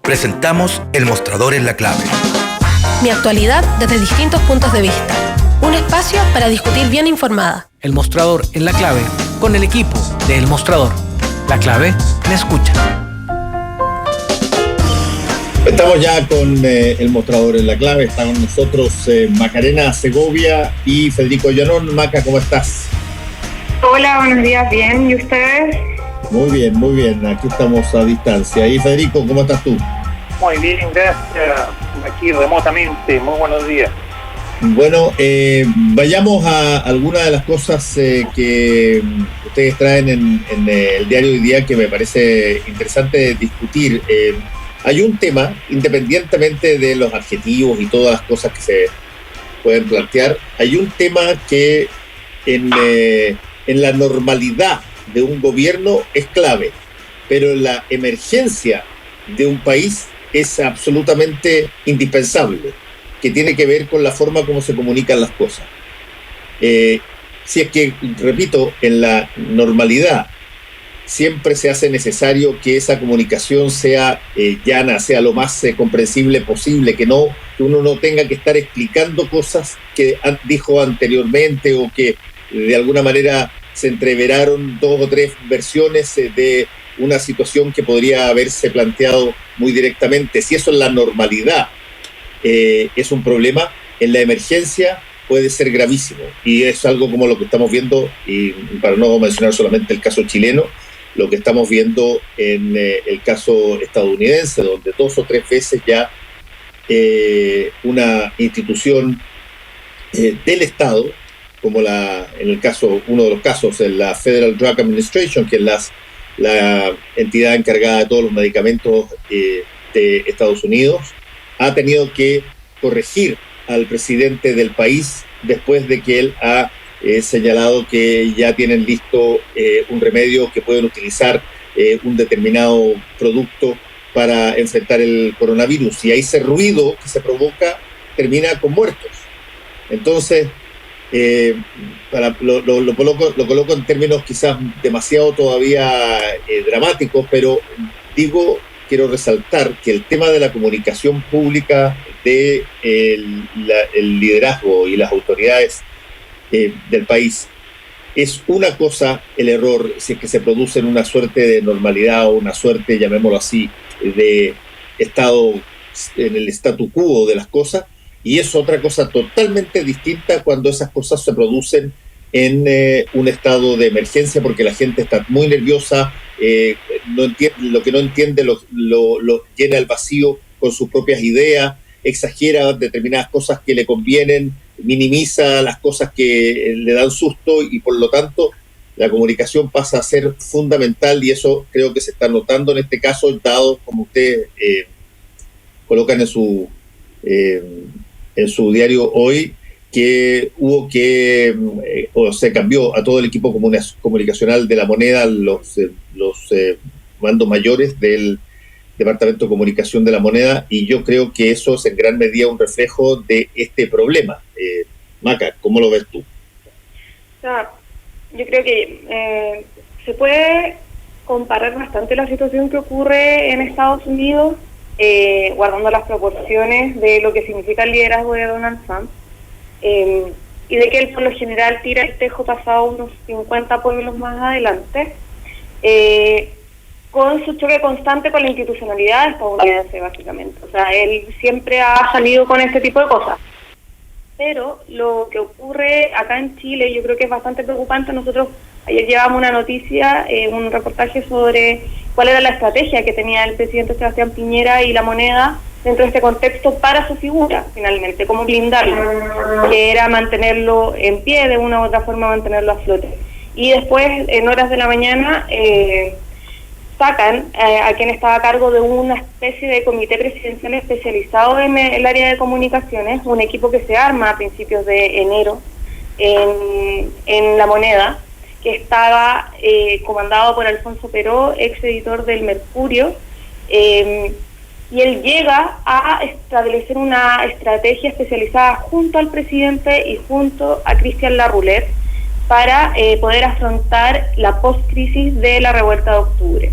Presentamos El Mostrador en la Clave. Mi actualidad desde distintos puntos de vista. Un espacio para discutir bien informada. El Mostrador en la Clave, con el equipo de El Mostrador. La Clave me escucha. Estamos ya con El Mostrador en la Clave. Están con nosotros Macarena Segovia y Federico Llanón. Maca, ¿cómo estás? Hola, buenos días, bien. ¿Y ustedes? Muy bien, muy bien. Aquí estamos a distancia. Y Federico, ¿cómo estás tú? Muy bien, gracias. Aquí remotamente. Muy buenos días. Bueno, vayamos a algunas de las cosas que ustedes traen en el diario Hoy Día que me parece interesante discutir. Hay un tema, independientemente de los adjetivos y todas las cosas que se pueden plantear, hay un tema que en la normalidad de un gobierno es clave, pero en la emergencia de un país es absolutamente indispensable, que tiene que ver con la forma como se comunican las cosas. Si es que, repito, en la normalidad siempre se hace necesario que esa comunicación sea llana, sea lo más comprensible posible, que uno no tenga que estar explicando cosas que dijo anteriormente o que de alguna manera se entreveraron dos o tres versiones de una situación que podría haberse planteado muy directamente. Si eso en la normalidad es un problema, en la emergencia puede ser gravísimo. Y es algo como lo que estamos viendo, y para no mencionar solamente el caso chileno, lo que estamos viendo en el caso estadounidense, donde 2 o 3 veces ya una institución del Estado, como en el caso, uno de los casos, en la Federal Drug Administration, que es la entidad encargada de todos los medicamentos de Estados Unidos, ha tenido que corregir al presidente del país después de que él ha señalado que ya tienen listo un remedio que pueden utilizar un determinado producto para enfrentar el coronavirus. Y ese ruido que se provoca termina con muertos. Entonces, lo coloco en términos quizás demasiado todavía dramáticos, pero quiero resaltar que el tema de la comunicación pública de el liderazgo y las autoridades del país es una cosa, el error, si es que se produce en una suerte de normalidad o una suerte, llamémoslo así, de estado, en el statu quo de las cosas, y es otra cosa totalmente distinta cuando esas cosas se producen en un estado de emergencia, porque la gente está muy nerviosa, no entiende, lo que no entiende lo llena el vacío con sus propias ideas, exagera determinadas cosas que le convienen, minimiza las cosas que le dan susto, y por lo tanto la comunicación pasa a ser fundamental, y eso creo que se está notando en este caso, dado como ustedes colocan en su diario hoy, que hubo que, o se cambió a todo el equipo comunicacional de La Moneda, los mandos mayores del Departamento de Comunicación de La Moneda, y yo creo que eso es en gran medida un reflejo de este problema. Maca, ¿cómo lo ves tú? O sea, yo creo que se puede comparar bastante la situación que ocurre en Estados Unidos, guardando las proporciones de lo que significa el liderazgo de Donald Trump, y de que él por lo general tira el tejo pasado unos 50 pueblos más adelante, con su choque constante con la institucionalidad estadounidense, básicamente. O sea, él siempre ha salido con este tipo de cosas. Pero lo que ocurre acá en Chile, yo creo que es bastante preocupante. Nosotros ayer llevamos una noticia, un reportaje sobre cuál era la estrategia que tenía el presidente Sebastián Piñera y La Moneda dentro de este contexto para su figura, finalmente, cómo blindarlo, que era mantenerlo en pie, de una u otra forma mantenerlo a flote. Y después, en horas de la mañana, sacan a quien estaba a cargo de una especie de comité presidencial especializado en el área de comunicaciones, un equipo que se arma a principios de enero en La Moneda, que estaba comandado por Alfonso Peró, ex editor del Mercurio, y él llega a establecer una estrategia especializada junto al presidente y junto a Cristian Larroulet para poder afrontar la post-crisis de la revuelta de octubre.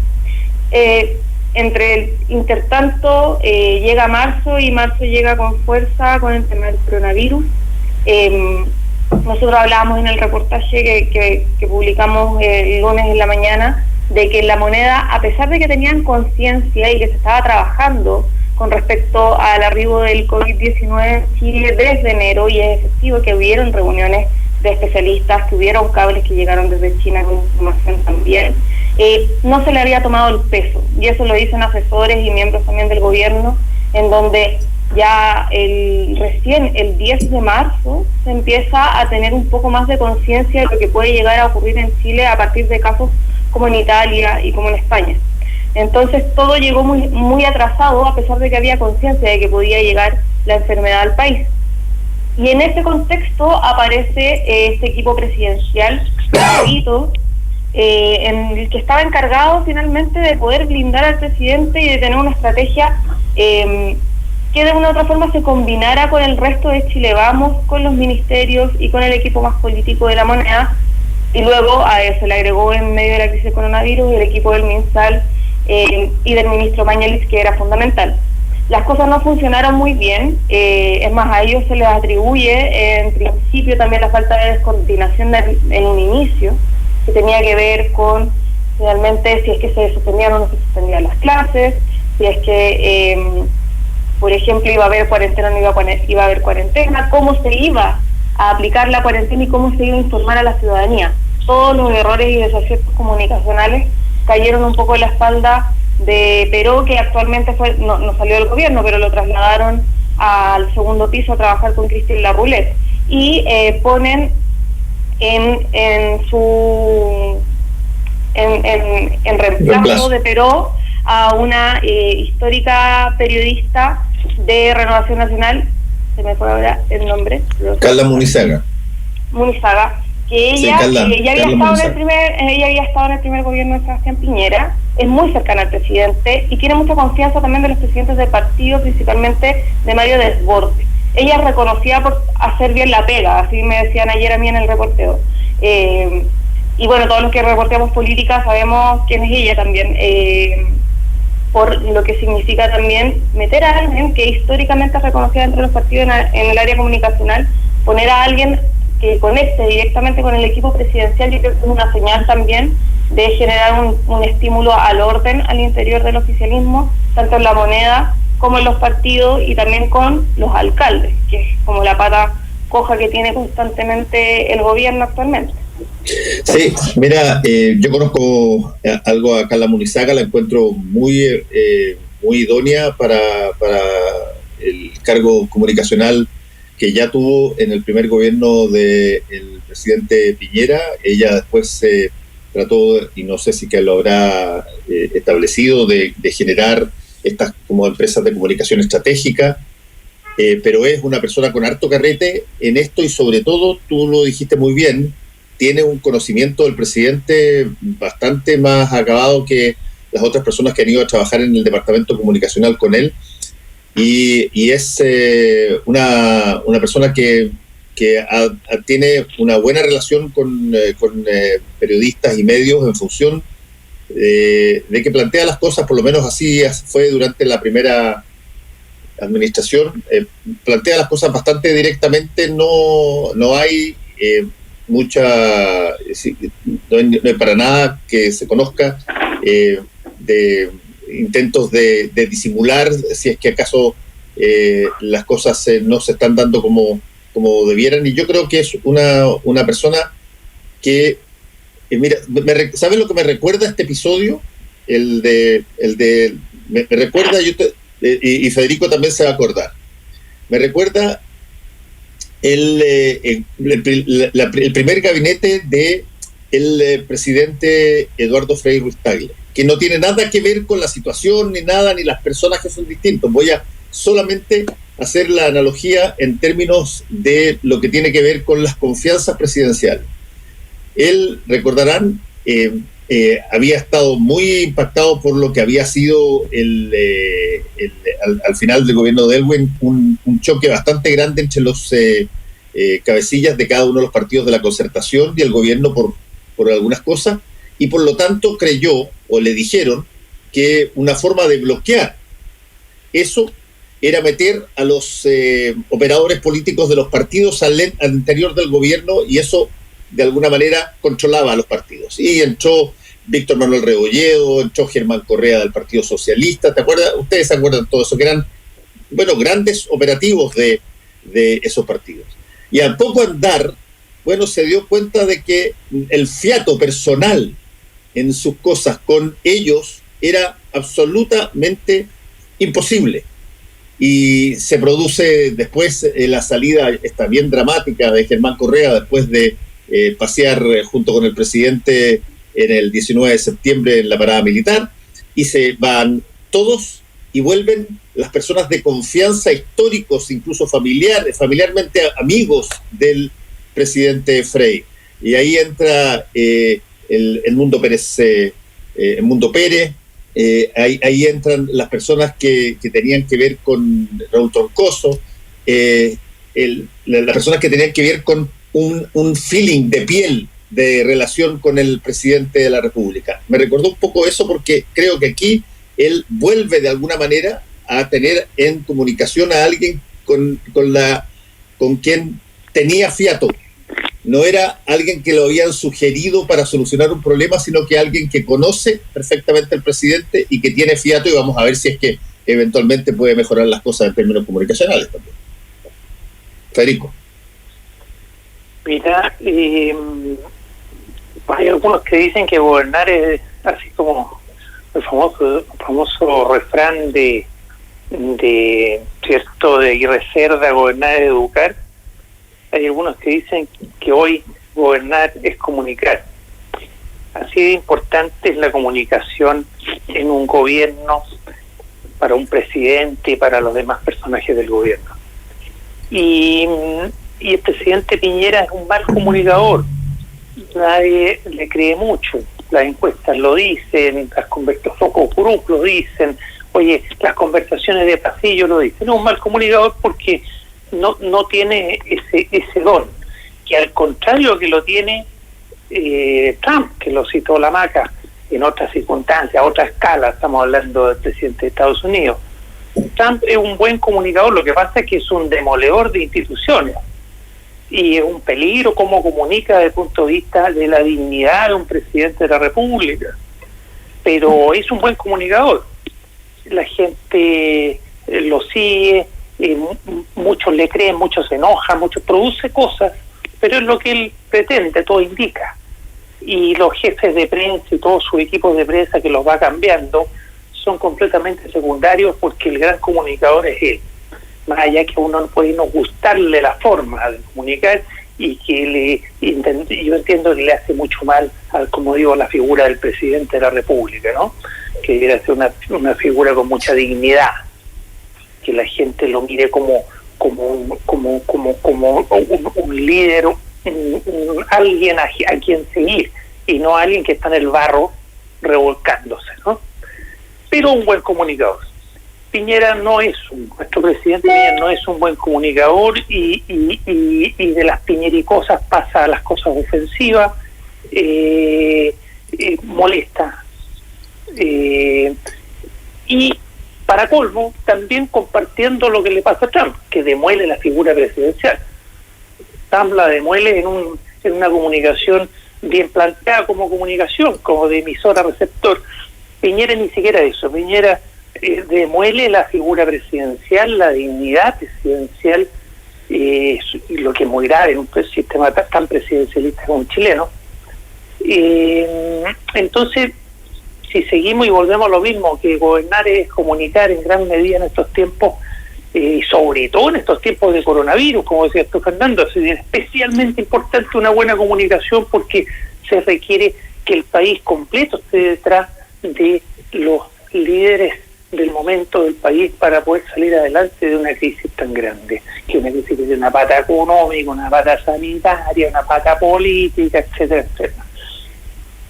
entre el intertanto llega marzo y marzo llega con fuerza con el tema del coronavirus. Nosotros hablábamos en el reportaje que publicamos el lunes en la mañana de que la moneda, a pesar de que tenían conciencia y que se estaba trabajando con respecto al arribo del COVID-19 en Chile desde enero, y es efectivo que hubieron reuniones de especialistas, que hubieron cables que llegaron desde China con información también, no se le había tomado el peso, y eso lo dicen asesores y miembros también del gobierno, en donde ya recién el 10 de marzo se empieza a tener un poco más de conciencia de lo que puede llegar a ocurrir en Chile a partir de casos como en Italia y como en España. Entonces todo llegó muy, muy atrasado, a pesar de que había conciencia de que podía llegar la enfermedad al país. Y en ese contexto aparece este equipo presidencial, en el que estaba encargado finalmente de poder blindar al presidente y de tener una estrategia que de una u otra forma se combinara con el resto de Chile Vamos, con los ministerios y con el equipo más político de la moneda, y luego a eso le agregó en medio de la crisis del coronavirus el equipo del MinSal y del ministro Mañalich, que era fundamental. Las cosas no funcionaron muy bien, es más, a ellos se les atribuye en principio también la falta de descoordinación en un inicio, que tenía que ver con finalmente si es que se suspendían o no se suspendían las clases, si es que por ejemplo iba a haber cuarentena o no iba a haber cuarentena, cómo se iba a aplicar la cuarentena y cómo se iba a informar a la ciudadanía. Todos los errores y desaciertos comunicacionales cayeron un poco en la espalda de Peró, que actualmente no salió del gobierno, pero lo trasladaron al segundo piso a trabajar con Cristian Larroulet, y ponen en reemplazo de Peró a una histórica periodista de Renovación Nacional, se me fue ahora el nombre, Carla Munizaga, que ella había estado en el primer gobierno de Sebastián Piñera, es muy cercana al presidente y tiene mucha confianza también de los presidentes del partido, principalmente de Mario Desbordes. Ella es reconocida por hacer bien la pega, así me decían ayer a mí en el reporteo. Y bueno, todos los que reporteamos política sabemos quién es ella también, por lo que significa también meter a alguien que históricamente es reconocida entre los partidos en el área comunicacional, poner a alguien que conecte directamente con el equipo presidencial. Yo creo que es una señal también de generar un estímulo al orden al interior del oficialismo, tanto en la moneda como en los partidos y también con los alcaldes, que es como la pata coja que tiene constantemente el gobierno actualmente. Sí, mira, yo conozco algo a Carla Munizaga, la encuentro muy idónea para el cargo comunicacional que ya tuvo en el primer gobierno del presidente Piñera. Ella después trató, y no sé si que lo habrá establecido, de generar estas como empresas de comunicación estratégica, pero es una persona con harto carrete en esto, y sobre todo, tú lo dijiste muy bien, tiene un conocimiento del presidente bastante más acabado que las otras personas que han ido a trabajar en el departamento comunicacional con él, y es una persona que tiene una buena relación con periodistas y medios en función de que plantea las cosas, por lo menos así fue durante la primera administración, plantea las cosas bastante directamente, no hay no hay para nada que se conozca de intentos de disimular si es que acaso las cosas no se están dando como debieran, y yo creo que es una persona que mira, ¿sabes lo que me recuerda este episodio? Me recuerda, y Federico también se va a acordar, me recuerda el primer gabinete de el presidente Eduardo Frei Ruiz-Tagle, que no tiene nada que ver con la situación ni nada, ni las personajes son distintos. Voy a solamente hacer la analogía en términos de lo que tiene que ver con las confianzas presidenciales. Él, recordarán, había estado muy impactado por lo que había sido al final del gobierno de Elwin, un choque bastante grande entre los cabecillas de cada uno de los partidos de la concertación y el gobierno por algunas cosas, y por lo tanto creyó, o le dijeron, que una forma de bloquear eso era meter a los operadores políticos de los partidos al interior del gobierno, y eso de alguna manera controlaba a los partidos. Y entró Víctor Manuel Rebolledo, entró Germán Correa del Partido Socialista, ¿te acuerdas? Ustedes se acuerdan de todo eso, que eran, bueno, grandes operativos de esos partidos. Y al poco andar, bueno, se dio cuenta de que el fiato personal en sus cosas con ellos era absolutamente imposible. Y se produce después la salida esta bien dramática de Germán Correa después de pasear junto con el presidente en el 19 de septiembre en la parada militar, y se van todos y vuelven las personas de confianza, históricos, incluso familiarmente amigos del presidente Frei. Y ahí entra el Mundo Pérez, ahí entran las personas que tenían que ver con Raúl Troncoso, las personas que tenían que ver con un feeling de piel de relación con el presidente de la República. Me recordó un poco eso porque creo que aquí él vuelve de alguna manera a tener en comunicación a alguien con quien tenía fiato. No era alguien que lo habían sugerido para solucionar un problema, sino que alguien que conoce perfectamente al presidente y que tiene fiato, y vamos a ver si es que eventualmente puede mejorar las cosas en términos comunicacionales también. Federico. Mira, hay algunos que dicen que gobernar es así como el famoso refrán de cierto de Aguirre Cerda, gobernar es educar. Hay algunos que dicen que hoy gobernar es comunicar. Así de importante es la comunicación en un gobierno, para un presidente y para los demás personajes del gobierno. Y el presidente Piñera es un mal comunicador. Nadie le cree mucho. Las encuestas lo dicen, los focus group lo dicen, oye, las conversaciones de pasillo lo dicen. Es un mal comunicador porque no tiene ese don, que al contrario que lo tiene Trump, que lo citó la Maca en otras circunstancias, a otra escala. Estamos hablando del presidente de Estados Unidos. Trump es un buen comunicador, lo que pasa es que es un demoledor de instituciones y es un peligro cómo comunica desde el punto de vista de la dignidad de un presidente de la República, pero es un buen comunicador. La gente lo sigue, muchos le creen, muchos se enojan, muchos produce cosas, pero es lo que él pretende, todo indica. Y los jefes de prensa y todos sus equipos de prensa que los va cambiando son completamente secundarios, porque el gran comunicador es él. Más allá que uno no puede no gustarle la forma de comunicar, y que yo entiendo que le hace mucho mal, como digo, la figura del presidente de la República, ¿no? Que debería ser una figura con mucha dignidad, que la gente lo mire como un líder, alguien a quien seguir, y no alguien que está en el barro revolcándose, ¿no? Pero un buen comunicador. Piñera nuestro presidente Piñera no es un buen comunicador, y de las piñericosas pasa a las cosas ofensivas, molesta. Y para colmo, también compartiendo lo que le pasa a Trump, que demuele la figura presidencial. Trump la demuele en una comunicación bien planteada como comunicación, como de emisora-receptor. Piñera ni siquiera eso. Piñera demuele la figura presidencial, la dignidad presidencial, y lo que es muy grave en un sistema tan presidencialista como un chileno. Entonces, si seguimos y volvemos a lo mismo, que gobernar es comunicar en gran medida en estos tiempos, sobre todo en estos tiempos de coronavirus, como decía Fernando, es especialmente importante una buena comunicación, porque se requiere que el país completo esté detrás de los líderes del momento del país para poder salir adelante de una crisis tan grande, que una crisis de una pata económica, una pata sanitaria, una pata política, etcétera, etcétera.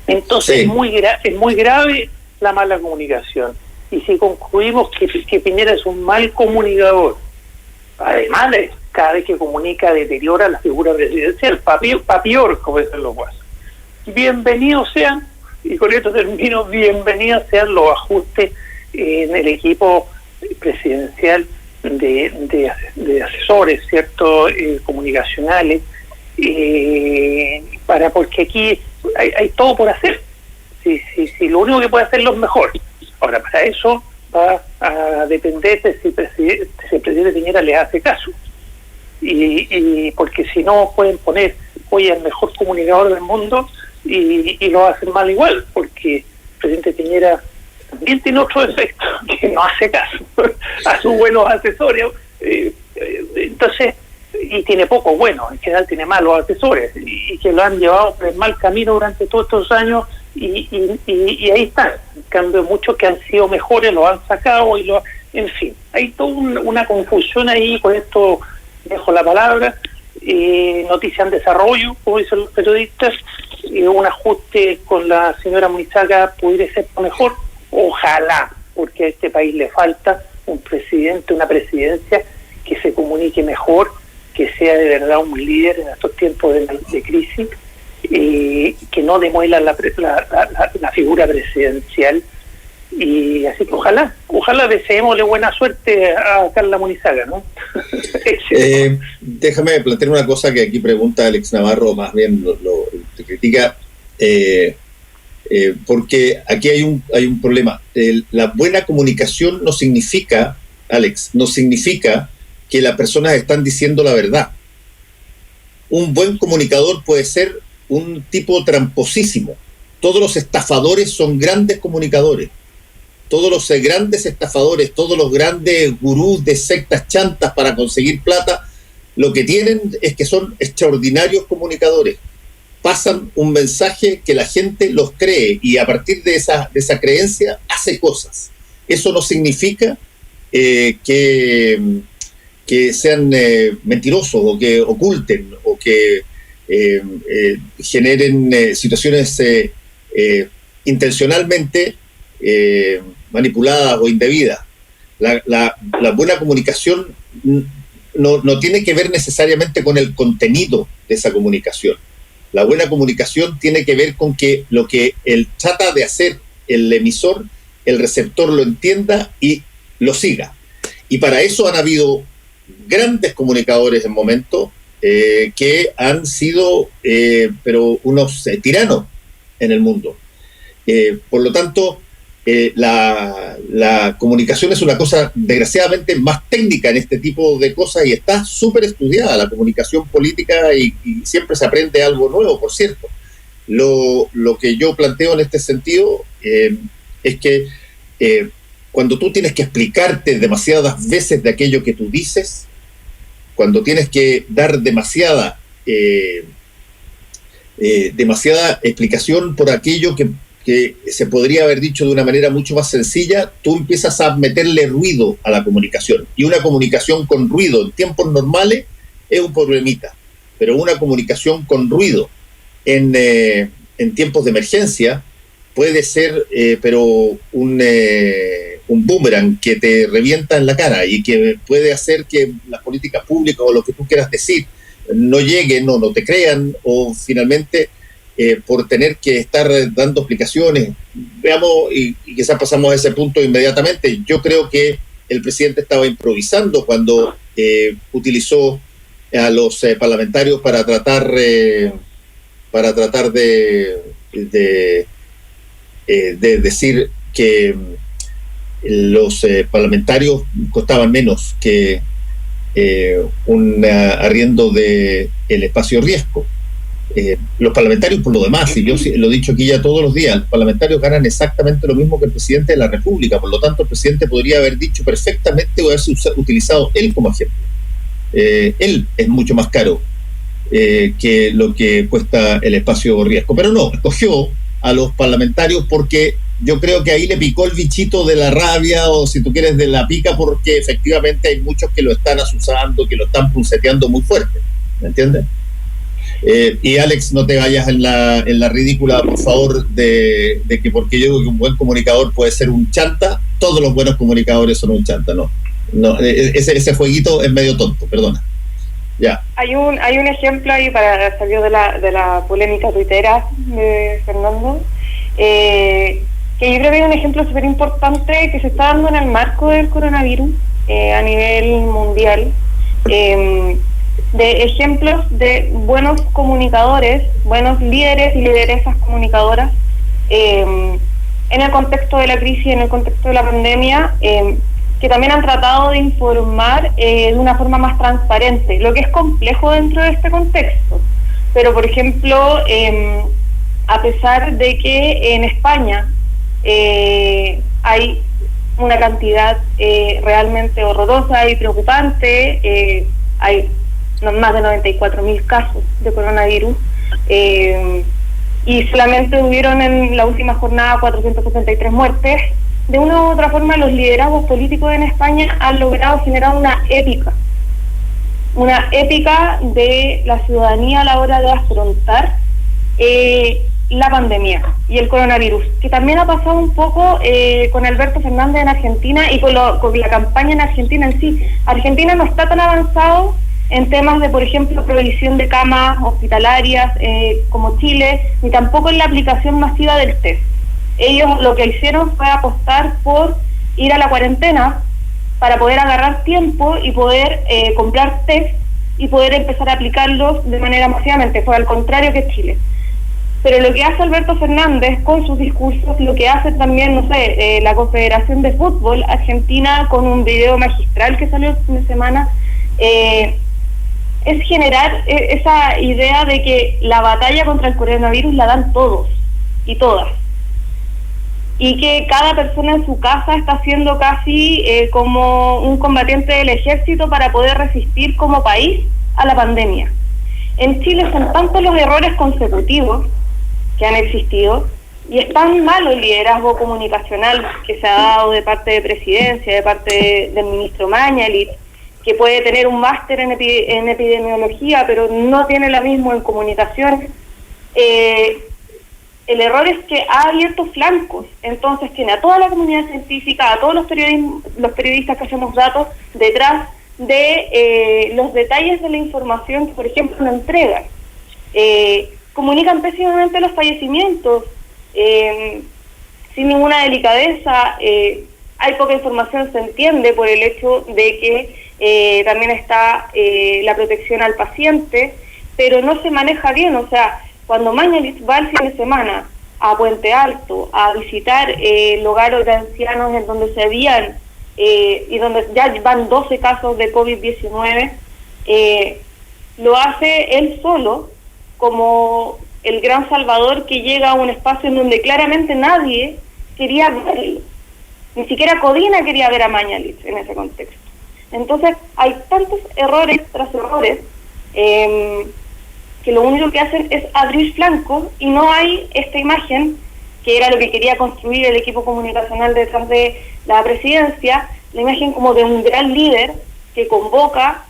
Entonces sí. Es muy grave la mala comunicación. Y si concluimos que Piñera es un mal comunicador, además de cada vez que comunica deteriora la figura presidencial, pa' peor, como dicen los guasos. Bienvenidos sean Y con esto termino. Bienvenidos sean los ajustes en el equipo presidencial de asesores, ¿cierto? Comunicacionales, porque aquí hay todo por hacer. Si lo único que puede hacerlo es mejor. Ahora, para eso va a depender de si el presidente Piñera le hace caso. Y porque si no pueden poner hoy el mejor comunicador del mundo y lo hacen mal igual, porque el presidente Piñera también tiene otro defecto, que no hace caso a sus buenos asesores. Entonces, y tiene pocos buenos, en general tiene malos asesores, y que lo han llevado por el mal camino durante todos estos años, y ahí están. En cambio, muchos que han sido mejores los han sacado, en fin, hay toda una confusión ahí. Con esto dejo la palabra. Noticia en desarrollo, como dicen los periodistas. Un ajuste con la señora Munizaga pudiera ser mejor, ojalá, porque a este país le falta un presidente, una presidencia que se comunique mejor, que sea de verdad un líder en estos tiempos de crisis, que no demuela la figura presidencial. Y así que ojalá deseémosle buena suerte a Carla Munizaga, ¿no? Déjame plantear una cosa que aquí pregunta Alex Navarro, más bien lo critica, porque aquí hay un problema. La buena comunicación no significa, Alex, que las personas están diciendo la verdad. Un buen comunicador puede ser un tipo tramposísimo. Todos los estafadores son grandes comunicadores. Todos los grandes estafadores, todos los grandes gurús de sectas chantas para conseguir plata, lo que tienen es que son extraordinarios comunicadores. Pasan un mensaje que la gente los cree, y a partir de esa creencia hace cosas. Eso no significa que sean mentirosos, o que oculten, o que generen situaciones intencionalmente manipuladas o indebidas. La buena comunicación no tiene que ver necesariamente con el contenido de esa comunicación. La buena comunicación tiene que ver con que lo que él trata de hacer el emisor, el receptor lo entienda y lo siga. Y para eso han habido grandes comunicadores en momentos que han sido pero unos tiranos en el mundo. Por lo tanto, la comunicación es una cosa desgraciadamente más técnica en este tipo de cosas, y está súper estudiada la comunicación política, y siempre se aprende algo nuevo, por cierto. Lo que yo planteo en este sentido es que cuando tú tienes que explicarte demasiadas veces de aquello que tú dices, cuando tienes que dar demasiada explicación por aquello que se podría haber dicho de una manera mucho más sencilla, tú empiezas a meterle ruido a la comunicación. Y una comunicación con ruido en tiempos normales es un problemita. Pero una comunicación con ruido en tiempos de emergencia puede ser pero un boomerang que te revienta en la cara, y que puede hacer que las políticas públicas o lo que tú quieras decir no lleguen, o no te crean, o finalmente por tener que estar dando explicaciones. Veamos, y quizás pasamos a ese punto inmediatamente. Yo creo que el presidente estaba improvisando cuando utilizó a los parlamentarios para tratar de decir que los parlamentarios costaban menos que un arriendo de el espacio riesgo. Los parlamentarios, por lo demás, y yo lo he dicho aquí ya todos los días, los parlamentarios ganan exactamente lo mismo que el presidente de la República. Por lo tanto, el presidente podría haber dicho perfectamente, o haberse utilizado él como ejemplo. Él es mucho más caro que lo que cuesta el espacio riesgo, pero no, escogió a los parlamentarios porque yo creo que ahí le picó el bichito de la rabia, o si tú quieres de la pica, porque efectivamente hay muchos que lo están asusando, que lo están punceteando muy fuerte, ¿me entiendes? Y Alex, no te vayas en la ridícula, por favor, de que porque yo digo que un buen comunicador puede ser un chanta, todos los buenos comunicadores son un chanta. No, ese jueguito es medio tonto, perdona. Ya. Hay un ejemplo ahí para salir de la polémica tuitera de Fernando. que yo creo que hay un ejemplo súper importante que se está dando en el marco del coronavirus a nivel mundial, de ejemplos de buenos comunicadores, buenos líderes y lideresas comunicadoras en el contexto de la crisis, en el contexto de la pandemia, que también han tratado de informar de una forma más transparente, lo que es complejo dentro de este contexto. Pero, por ejemplo, a pesar de que en España hay una cantidad realmente horrorosa y preocupante, hay más de 94.000 casos de coronavirus, y solamente hubieron en la última jornada 463 muertes. De una u otra forma, los liderazgos políticos en España han logrado generar una épica de la ciudadanía a la hora de afrontar la pandemia y el coronavirus, que también ha pasado un poco con Alberto Fernández en Argentina y con la campaña en Argentina en sí. Argentina no está tan avanzado en temas de, por ejemplo, provisión de camas hospitalarias como Chile, ni tampoco en la aplicación masiva del test. Ellos lo que hicieron fue apostar por ir a la cuarentena para poder agarrar tiempo y poder comprar test y poder empezar a aplicarlos de manera masivamente. Fue al contrario que Chile. Pero lo que hace Alberto Fernández con sus discursos, lo que hace también, no sé, la Confederación de Fútbol Argentina con un video magistral que salió el fin de semana, es generar esa idea de que la batalla contra el coronavirus la dan todos y todas. Y que cada persona en su casa está siendo casi como un combatiente del ejército para poder resistir como país a la pandemia. En Chile son tantos los errores consecutivos que han existido y es tan malo el liderazgo comunicacional que se ha dado de parte de Presidencia, de parte del ministro Mañalich, que puede tener un máster en epidemiología, pero no tiene la misma en comunicación. El error es que ha abierto flancos, entonces tiene a toda la comunidad científica, a todos los periodistas que hacemos datos detrás de los detalles de la información que, por ejemplo, no entregan. Comunican pésimamente los fallecimientos, sin ninguna delicadeza. Hay poca información, se entiende, por el hecho de que también está la protección al paciente, pero no se maneja bien. O sea, cuando Mañalich va el fin de semana a Puente Alto a visitar el hogar de ancianos en donde se habían y donde ya van 12 casos de COVID-19, lo hace él solo como el gran salvador que llega a un espacio en donde claramente nadie quería verlo. Ni siquiera Codina quería ver a Mañalich en ese contexto. Entonces hay tantos errores tras errores que lo único que hacen es abrir flancos y no hay esta imagen, que era lo que quería construir el equipo comunicacional detrás de la presidencia, la imagen como de un gran líder que convoca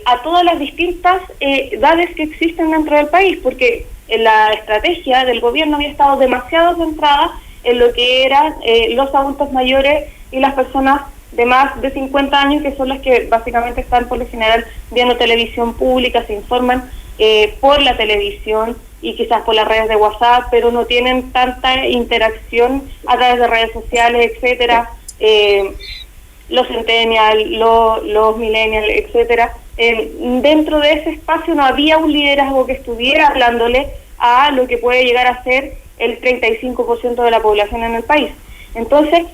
a todas las distintas edades que existen dentro del país, porque en la estrategia del gobierno había estado demasiado centrada en lo que eran los adultos mayores y las personas de más de 50 años, que son las que básicamente están por lo general viendo televisión pública, se informan por la televisión y quizás por las redes de WhatsApp, pero no tienen tanta interacción a través de redes sociales, etcétera. Los centennials, los millennials, etcétera. Dentro de ese espacio no había un liderazgo que estuviera hablándole a lo que puede llegar a ser el 35% de la población en el país. Entonces,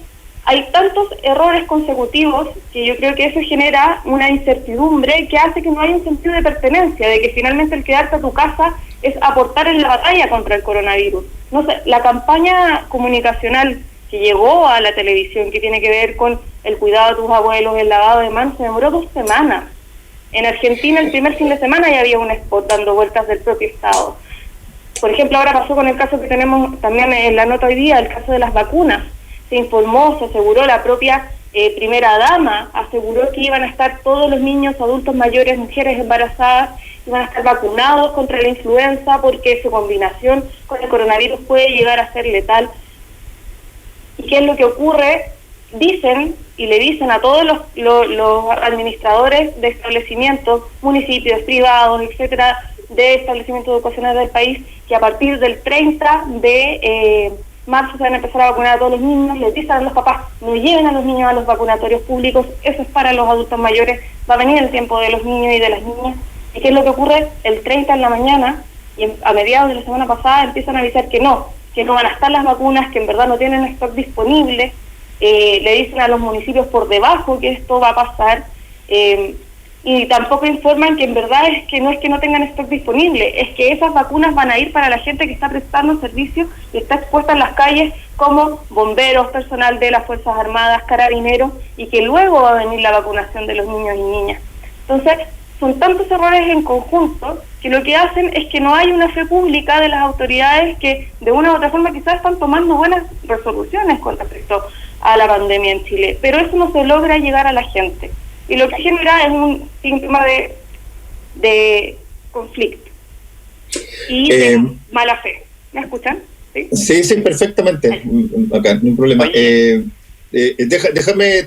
hay tantos errores consecutivos que yo creo que eso genera una incertidumbre que hace que no haya un sentido de pertenencia, de que finalmente el quedarte a tu casa es aportar en la batalla contra el coronavirus. No sé, la campaña comunicacional que llegó a la televisión, que tiene que ver con el cuidado de tus abuelos, el lavado de manos, se demoró 2 semanas. En Argentina el primer fin de semana ya había un spot dando vueltas del propio Estado. Por ejemplo, ahora pasó con el caso que tenemos también en la nota hoy día, el caso de las vacunas. Se informó, se aseguró, la propia primera dama aseguró que iban a estar todos los niños, adultos mayores, mujeres embarazadas, iban a estar vacunados contra la influenza porque su combinación con el coronavirus puede llegar a ser letal. ¿Y qué es lo que ocurre? Dicen y le dicen a todos los administradores de establecimientos, municipios, privados, etcétera, de establecimientos educacionales del país que a partir del 30 de marzo se van a empezar a vacunar a todos los niños. Les dicen a los papás, no lleven a los niños a los vacunatorios públicos, eso es para los adultos mayores, va a venir el tiempo de los niños y de las niñas. ¿Y qué es lo que ocurre? El 30 en la mañana, y a mediados de la semana pasada empiezan a avisar que no van a estar las vacunas, que en verdad no tienen stock disponible. Le dicen a los municipios por debajo que esto va a pasar, y tampoco informan que en verdad es que no tengan stock disponible, es que esas vacunas van a ir para la gente que está prestando servicio y está expuesta en las calles, como bomberos, personal de las Fuerzas Armadas, carabineros, y que luego va a venir la vacunación de los niños y niñas. Entonces, son tantos errores en conjunto que lo que hacen es que no hay una fe pública de las autoridades que de una u otra forma quizás están tomando buenas resoluciones con respecto a la pandemia en Chile, pero eso no se logra llegar a la gente. Y lo que genera es un síntoma de conflicto y de mala fe. ¿Me escuchan? Sí, perfectamente. Acá, no hay problema. Déjame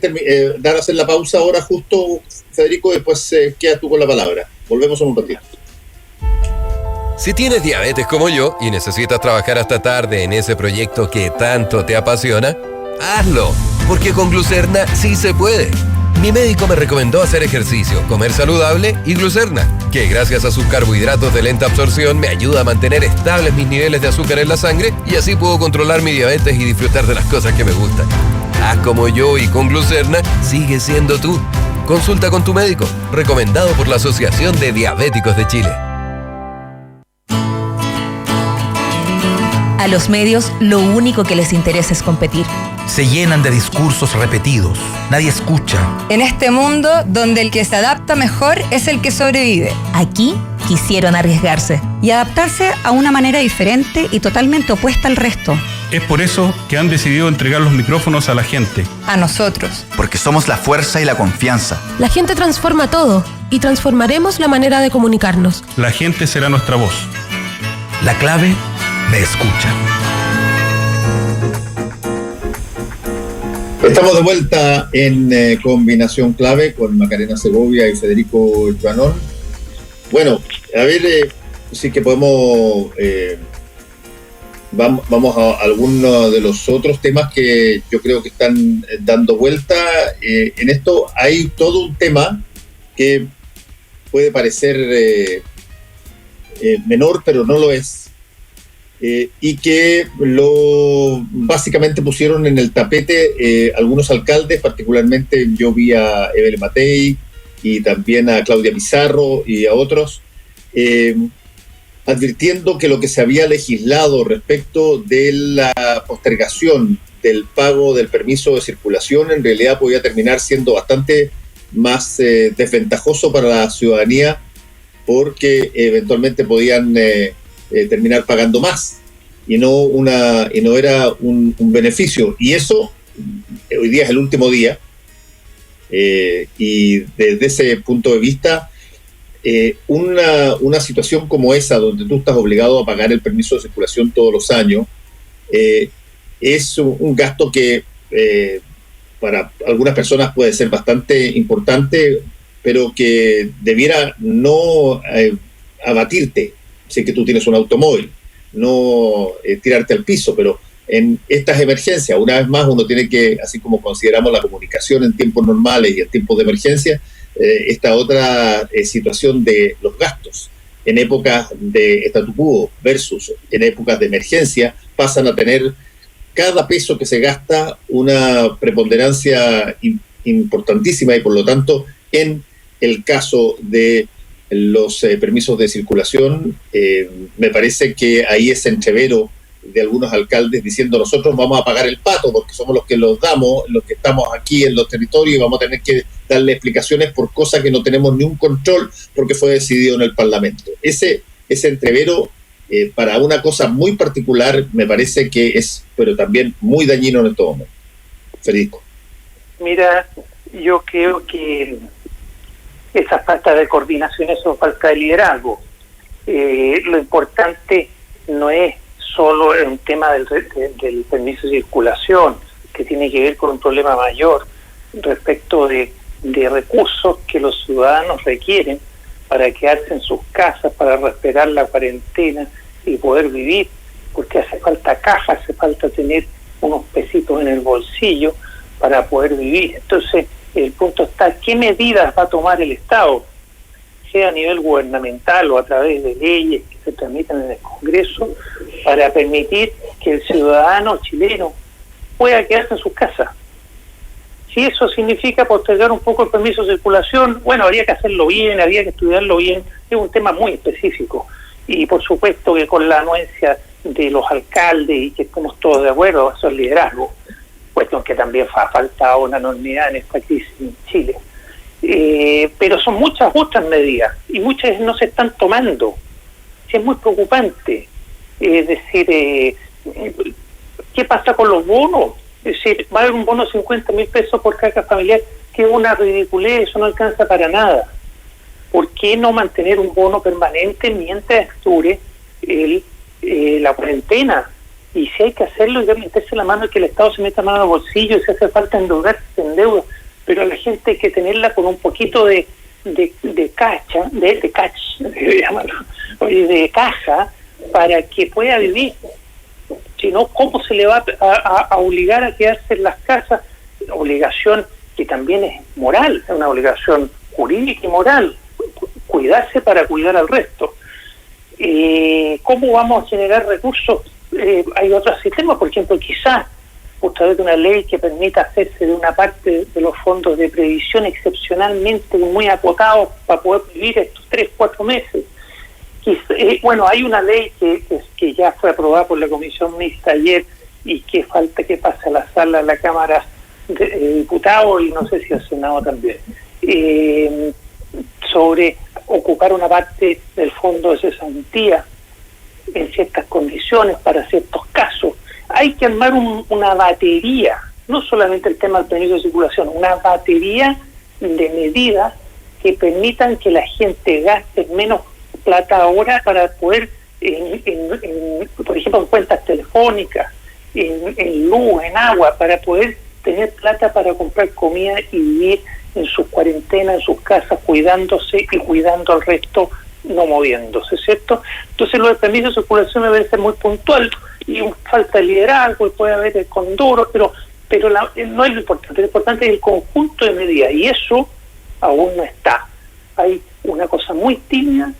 hacer la pausa ahora justo, Federico, y después quedas tú con la palabra. Volvemos en un ratito. Si tienes diabetes como yo y necesitas trabajar hasta tarde en ese proyecto que tanto te apasiona, hazlo, porque con Glucerna sí se puede. Mi médico me recomendó hacer ejercicio, comer saludable y Glucerna, que gracias a sus carbohidratos de lenta absorción me ayuda a mantener estables mis niveles de azúcar en la sangre y así puedo controlar mi diabetes y disfrutar de las cosas que me gustan. Haz como yo y con Glucerna sigue siendo tú. Consulta con tu médico, recomendado por la Asociación de Diabéticos de Chile. A los medios lo único que les interesa es competir. Se llenan de discursos repetidos. Nadie escucha. En este mundo donde el que se adapta mejor es el que sobrevive. Aquí quisieron arriesgarse y adaptarse a una manera diferente y totalmente opuesta al resto. Es por eso que han decidido entregar los micrófonos a la gente. A nosotros. Porque somos la fuerza y la confianza. La gente transforma todo y transformaremos la manera de comunicarnos. La gente será nuestra voz. La clave me escucha. Estamos de vuelta en Combinación Clave con Macarena Segovia y Federico Joanón. Bueno, a ver si que podemos... Vamos a algunos de los otros temas que yo creo que están dando vuelta. En esto hay todo un tema que puede parecer menor, pero no lo es. Y que básicamente pusieron en el tapete algunos alcaldes, particularmente yo vi a Evelyn Matei y también a Claudia Pizarro y a otros, advirtiendo que lo que se había legislado respecto de la postergación del pago del permiso de circulación en realidad podía terminar siendo bastante más desventajoso para la ciudadanía, porque eventualmente podían terminar pagando más y no era un beneficio. Y eso hoy día es el último día, y desde ese punto de vista una situación como esa, donde tú estás obligado a pagar el permiso de circulación todos los años, es un gasto que para algunas personas puede ser bastante importante, pero que debiera no abatirte si es que tú tienes un automóvil, no tirarte al piso. Pero en estas emergencias, una vez más, uno tiene que, así como consideramos la comunicación en tiempos normales y en tiempos de emergencia, esta otra situación de los gastos en épocas de statu quo versus en épocas de emergencia pasan a tener cada peso que se gasta una preponderancia importantísima, y por lo tanto en el caso de los permisos de circulación me parece que ahí es entrevero de algunos alcaldes diciendo: nosotros vamos a pagar el pato porque somos los que los damos, los que estamos aquí en los territorios, y vamos a tener que darle explicaciones por cosas que no tenemos ni un control porque fue decidido en el Parlamento. Ese entrevero para una cosa muy particular me parece que es, pero también muy dañino en estos momentos. Federico. Mira, yo creo que esa falta de coordinación, esa falta de liderazgo, lo importante no es solo un tema del permiso de circulación, que tiene que ver con un problema mayor respecto de recursos que los ciudadanos requieren para quedarse en sus casas, para respetar la cuarentena y poder vivir, porque hace falta caja, hace falta tener unos pesitos en el bolsillo para poder vivir. Entonces, el punto está, ¿qué medidas va a tomar el Estado, sea a nivel gubernamental o a través de leyes que se tramitan en el Congreso, para permitir que el ciudadano chileno pueda quedarse en sus casas? Si eso significa postergar un poco el permiso de circulación, bueno, habría que hacerlo bien, habría que estudiarlo bien, es un tema muy específico. Y por supuesto que con la anuencia de los alcaldes y que estemos todos de acuerdo, eso es liderazgo, cuestión que también ha faltado una enormidad en esta crisis en Chile. Pero son muchas otras medidas y muchas no se están tomando. Sí, es muy preocupante. Es decir, ¿qué pasa con los bonos? Es decir, va a haber un bono de 50.000 pesos por cada familiar, que es una ridiculez, eso no alcanza para nada. ¿Por qué no mantener un bono permanente mientras dure la cuarentena? Y si hay que hacerlo, y meterse la mano y que el Estado se meta mano en el bolsillo, y si hace falta endeudarse, en deuda, pero a la gente hay que tenerla con un poquito de caja para que pueda vivir. Si no, ¿cómo se le va a obligar a quedarse en las casas? Obligación que también es moral, es una obligación jurídica y moral, cuidarse para cuidar al resto. ¿Cómo vamos a generar recursos? Hay otros sistemas, por ejemplo, quizás a través de una ley que permita hacerse de una parte de los fondos de previsión excepcionalmente muy acotados para poder vivir estos 3-4 meses. Bueno, hay una ley que ya fue aprobada por la Comisión Mixta ayer y que falta que pase a la sala de la Cámara de Diputados y no sé si al Senado también, sobre ocupar una parte del fondo de cesantía en ciertas condiciones para ciertos casos. Hay que armar una batería, no solamente el tema del permiso de circulación, una batería de medidas que permitan que la gente gaste menos plata ahora para poder, por ejemplo, en cuentas telefónicas, en luz, en agua, para poder tener plata para comprar comida y vivir en sus cuarentenas, en sus casas, cuidándose y cuidando al resto, no moviéndose, ¿cierto? Entonces lo del permiso de circulación me parece muy puntual y falta de liderazgo y puede haber el condoro, pero no es lo importante es el conjunto de medidas y eso aún no está. Hay una cosa muy tímida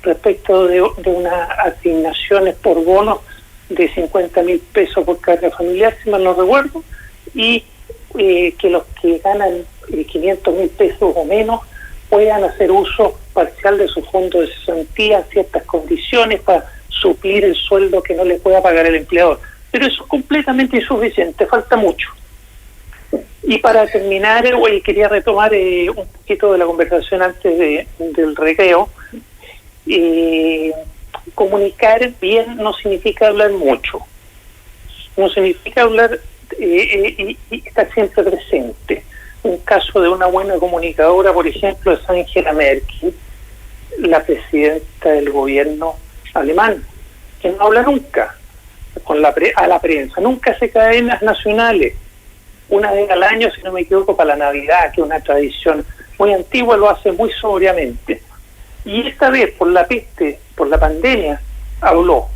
respecto de unas asignaciones por bonos de 50.000 pesos por cada familiar, si mal no recuerdo, y que los que ganan 500.000 pesos o menos puedan hacer uso parcial de su fondo de cesantía en ciertas condiciones para suplir el sueldo que no le pueda pagar el empleador. Pero eso es completamente insuficiente, falta mucho. Y para terminar, quería retomar un poquito de la conversación antes del recreo. Comunicar bien no significa hablar mucho, no significa hablar y estar siempre presente. Un caso de una buena comunicadora, por ejemplo, es Angela Merkel, la presidenta del gobierno alemán, que no habla nunca a la prensa, nunca hace cadenas nacionales, una vez al año, si no me equivoco, para la Navidad, que es una tradición muy antigua, lo hace muy sobriamente. Y esta vez, por la peste, por la pandemia, habló.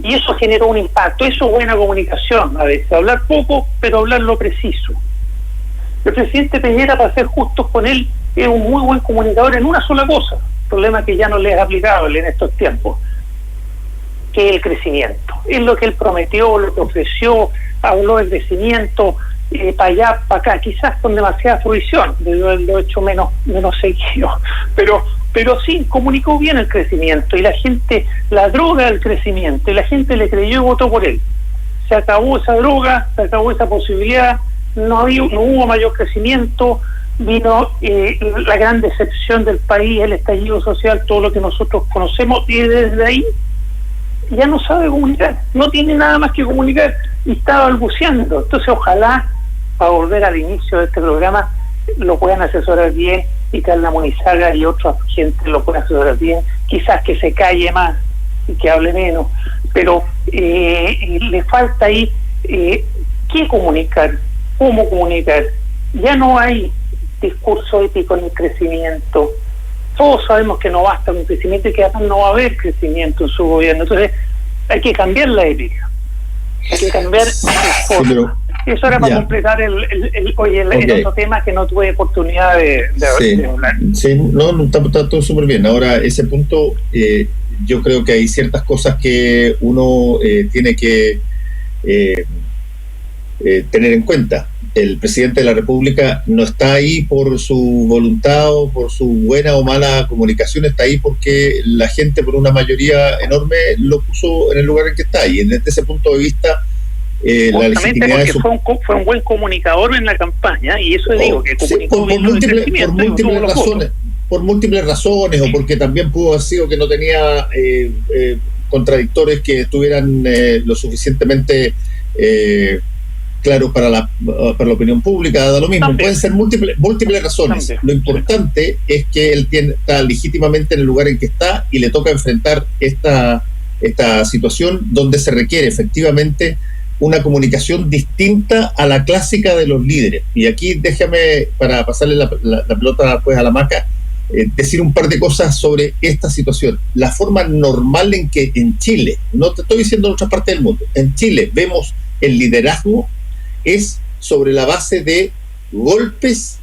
Y eso generó un impacto. Eso es buena comunicación, a veces. Hablar poco, pero hablar lo preciso. El presidente Piñera, para ser justos con él, es un muy buen comunicador en una sola cosa. Problema que ya no le es aplicable en estos tiempos, que es el crecimiento. Es lo que él prometió, lo que ofreció, habló del crecimiento, para allá, para acá, quizás con demasiada fruición, lo he hecho menos seguido, pero sí, comunicó bien el crecimiento y la gente, la droga del crecimiento, y la gente le creyó y votó por él. Se acabó esa droga, se acabó esa posibilidad, no hubo mayor crecimiento, vino la gran decepción del país, el estallido social, todo lo que nosotros conocemos, y desde ahí ya no sabe comunicar, no tiene nada más que comunicar y está balbuceando. Entonces ojalá, para volver al inicio de este programa, lo puedan asesorar bien y Carla Munizaga y otra gente lo puedan asesorar bien, quizás que se calle más y que hable menos, pero le falta ahí qué comunicar, cómo comunicar. Ya no hay discurso ético en el crecimiento. Todos sabemos que no basta con crecimiento y que además no va a haber crecimiento en su gobierno. Entonces hay que cambiar la ética, hay que cambiar la forma. Sí, eso era para completar el otro tema que no tuve oportunidad de hablar. Sí, no, está todo súper bien. Ahora, ese punto, yo creo que hay ciertas cosas que uno tiene que tener en cuenta. El presidente de la República no está ahí por su voluntad o por su buena o mala comunicación, está ahí porque la gente, por una mayoría enorme, lo puso en el lugar en que está. Y desde ese punto de vista, la legitimidad porque fue un buen comunicador en la campaña, y eso digo que comunicó por múltiples razones, o porque también pudo haber sido que no tenía contradictores que estuvieran lo suficientemente claro para la opinión pública, da lo mismo. También. Pueden ser múltiples razones. También. Lo importante es que él está legítimamente en el lugar en que está y le toca enfrentar esta situación donde se requiere efectivamente una comunicación distinta a la clásica de los líderes. Y aquí déjame, para pasarle la pelota después a la Maca, decir un par de cosas sobre esta situación. La forma normal en que en Chile, no te estoy diciendo en otra parte del mundo, en Chile vemos el liderazgo es sobre la base de golpes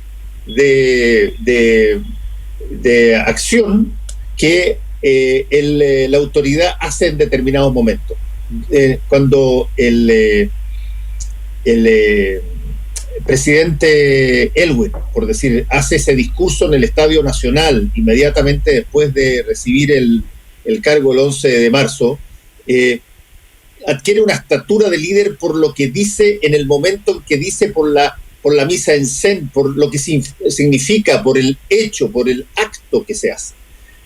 de acción que la autoridad hace en determinados momentos. Cuando el presidente Elwin, por decir, hace ese discurso en el Estadio Nacional inmediatamente después de recibir el cargo el 11 de marzo, adquiere una estatura de líder por lo que dice en el momento en que dice, por la misa en scène, por lo que significa, por el hecho, por el acto que se hace.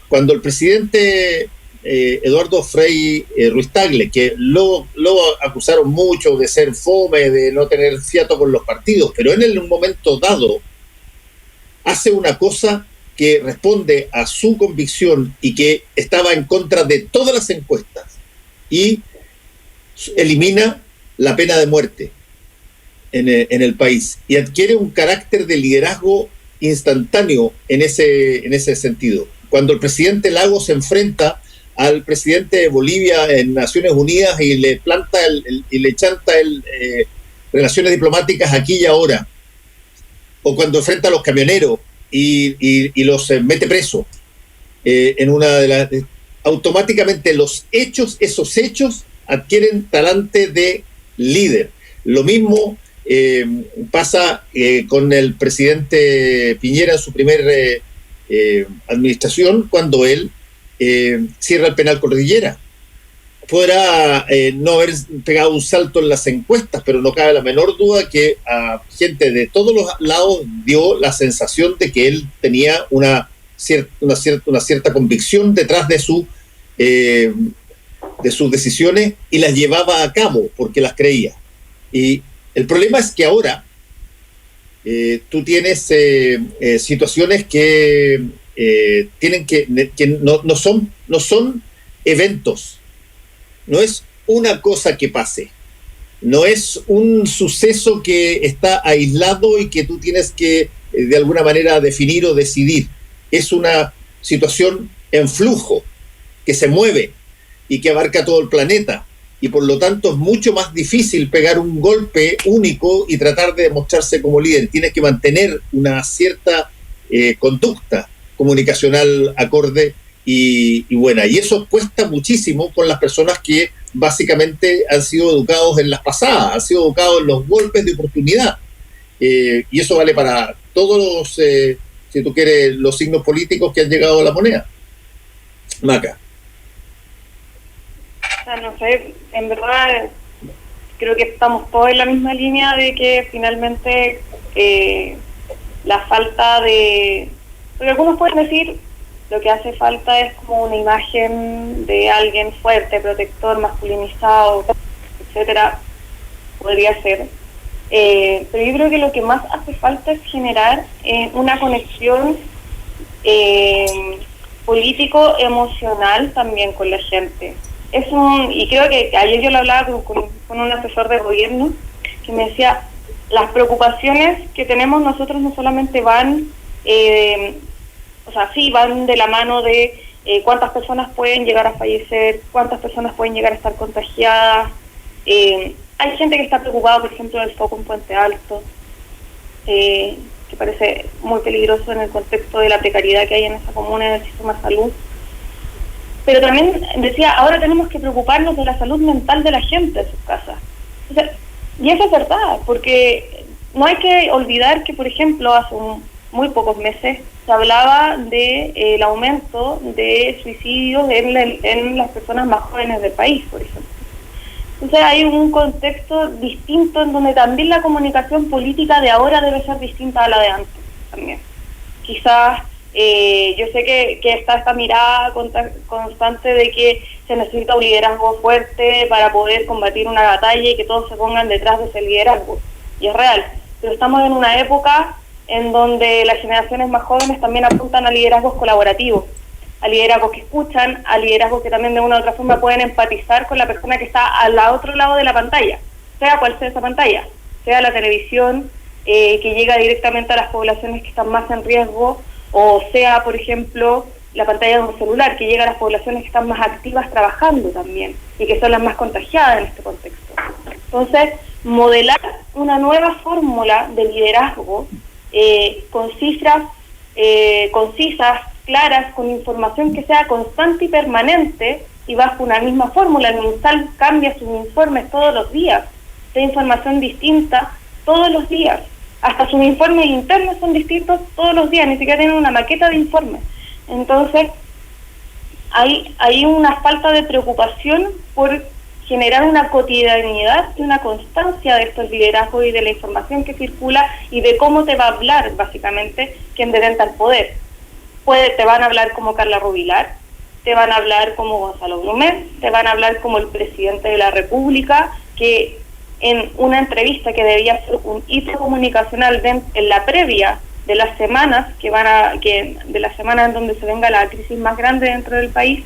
Cuando el presidente Eduardo Frei Ruiz-Tagle, que lo acusaron mucho de ser fome, de no tener fiato con los partidos, pero él en un momento dado hace una cosa que responde a su convicción y que estaba en contra de todas las encuestas, y elimina la pena de muerte en el país y adquiere un carácter de liderazgo instantáneo en ese sentido. Cuando el presidente Lagos se enfrenta al presidente de Bolivia en Naciones Unidas y le planta y le chanta relaciones diplomáticas aquí y ahora, o cuando enfrenta a los camioneros y los mete preso en una de las... automáticamente esos hechos adquieren talante de líder. Lo mismo pasa con el presidente Piñera en su primer administración, cuando él cierra el penal Cordillera. Podrá no haber pegado un salto en las encuestas, pero no cabe la menor duda que a gente de todos los lados dio la sensación de que él tenía una cierta convicción detrás de sus decisiones y las llevaba a cabo porque las creía. Y el problema es que ahora tú tienes situaciones que tienen que no son eventos, no es una cosa que pase, no es un suceso que está aislado y que tú tienes que de alguna manera definir o decidir. Es una situación en flujo que se mueve y que abarca todo el planeta, y por lo tanto es mucho más difícil pegar un golpe único y tratar de demostrarse como líder. Tienes que mantener una cierta conducta comunicacional acorde y buena, y eso cuesta muchísimo con las personas que básicamente han sido educados en las pasadas, han sido educados en los golpes de oportunidad, y eso vale para todos los, si tú quieres, los signos políticos que han llegado a la moneda. Maca. No sé, en verdad creo que estamos todos en la misma línea de que finalmente la falta de... Porque algunos pueden decir, lo que hace falta es como una imagen de alguien fuerte, protector, masculinizado, etcétera, podría ser. Pero yo creo que lo que más hace falta es generar una conexión político-emocional también con la gente. Y creo que ayer yo lo hablaba con un asesor de gobierno que me decía, las preocupaciones que tenemos nosotros no solamente van, sí van de la mano de cuántas personas pueden llegar a fallecer, cuántas personas pueden llegar a estar contagiadas. Hay gente que está preocupada, por ejemplo, del foco en Puente Alto, que parece muy peligroso en el contexto de la precariedad que hay en esa comuna y en el sistema de salud. Pero también decía, ahora tenemos que preocuparnos de la salud mental de la gente en sus casas. O sea, y eso es verdad, porque no hay que olvidar que, por ejemplo, hace muy pocos meses se hablaba de el aumento de suicidios en las personas más jóvenes del país, por ejemplo. Entonces hay un contexto distinto en donde también la comunicación política de ahora debe ser distinta a la de antes también. Quizás yo sé que está esta mirada constante de que se necesita un liderazgo fuerte para poder combatir una batalla y que todos se pongan detrás de ese liderazgo. Y es real. Pero estamos en una época en donde las generaciones más jóvenes también apuntan a liderazgos colaborativos, a liderazgos que escuchan, a liderazgos que también de una u otra forma pueden empatizar con la persona que está al otro lado de la pantalla, sea cual sea esa pantalla, sea la televisión que llega directamente a las poblaciones que están más en riesgo, o sea, por ejemplo, la pantalla de un celular que llega a las poblaciones que están más activas trabajando también y que son las más contagiadas en este contexto. Entonces, modelar una nueva fórmula de liderazgo con cifras concisas, claras, con información que sea constante y permanente y bajo una misma fórmula. El MinSal cambia sus informes todos los días, da información distinta todos los días. Hasta sus informes internos son distintos todos los días, ni siquiera tienen una maqueta de informes. Entonces, hay una falta de preocupación por generar una cotidianidad y una constancia de estos liderazgos y de la información que circula y de cómo te va a hablar, básicamente, quien detenta el poder. Te van a hablar como Carla Rubilar, te van a hablar como Gonzalo Blumet, te van a hablar como el presidente de la República, que en una entrevista que debía ser un hito comunicacional en la previa de las semanas de la semana en donde se venga la crisis más grande dentro del país,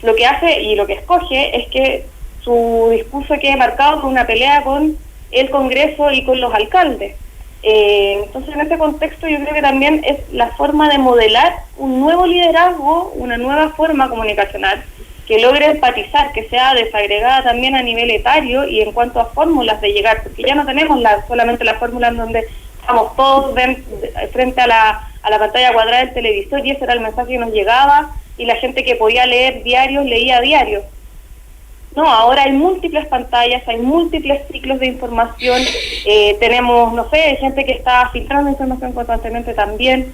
lo que hace y lo que escoge es que su discurso quede marcado por una pelea con el Congreso y con los alcaldes. Entonces, en ese contexto yo creo que también es la forma de modelar un nuevo liderazgo, una nueva forma comunicacional que logre empatizar, que sea desagregada también a nivel etario y en cuanto a fórmulas de llegar, porque ya no tenemos solamente la fórmula en donde estamos todos frente a la pantalla cuadrada del televisor y ese era el mensaje que nos llegaba y la gente que podía leer diarios leía diarios. No, ahora hay múltiples pantallas, hay múltiples ciclos de información, tenemos, no sé, gente que está filtrando información constantemente también.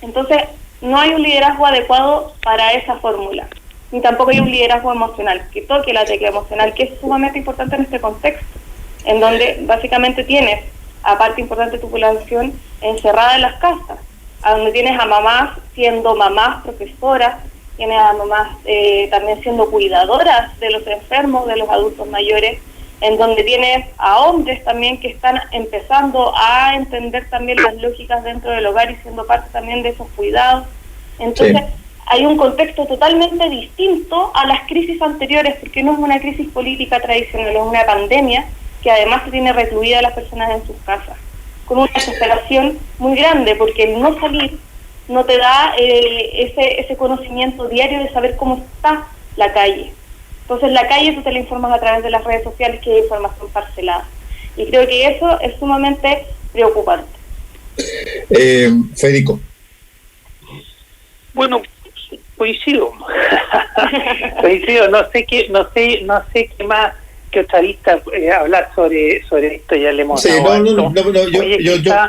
Entonces, no hay un liderazgo adecuado para esa fórmula, ni tampoco hay un liderazgo emocional, que toque la tecla emocional, que es sumamente importante en este contexto, en donde básicamente tienes, aparte importante de tu población, encerrada en las casas, a donde tienes a mamás siendo mamás profesoras, tienes a mamás también siendo cuidadoras de los enfermos, de los adultos mayores, en donde tienes a hombres también que están empezando a entender también las lógicas dentro del hogar y siendo parte también de esos cuidados. Entonces, sí, hay un contexto totalmente distinto a las crisis anteriores, porque no es una crisis política tradicional, es una pandemia que además se tiene recluida a las personas en sus casas, con una desesperación muy grande, porque el no salir no te da ese conocimiento diario de saber cómo está la calle. Entonces la calle tú te la informas a través de las redes sociales, que hay información parcelada. Y creo que eso es sumamente preocupante. Federico. Bueno, coincido. No sé qué más que otra lista hablar sobre esto, ya le hemos dado.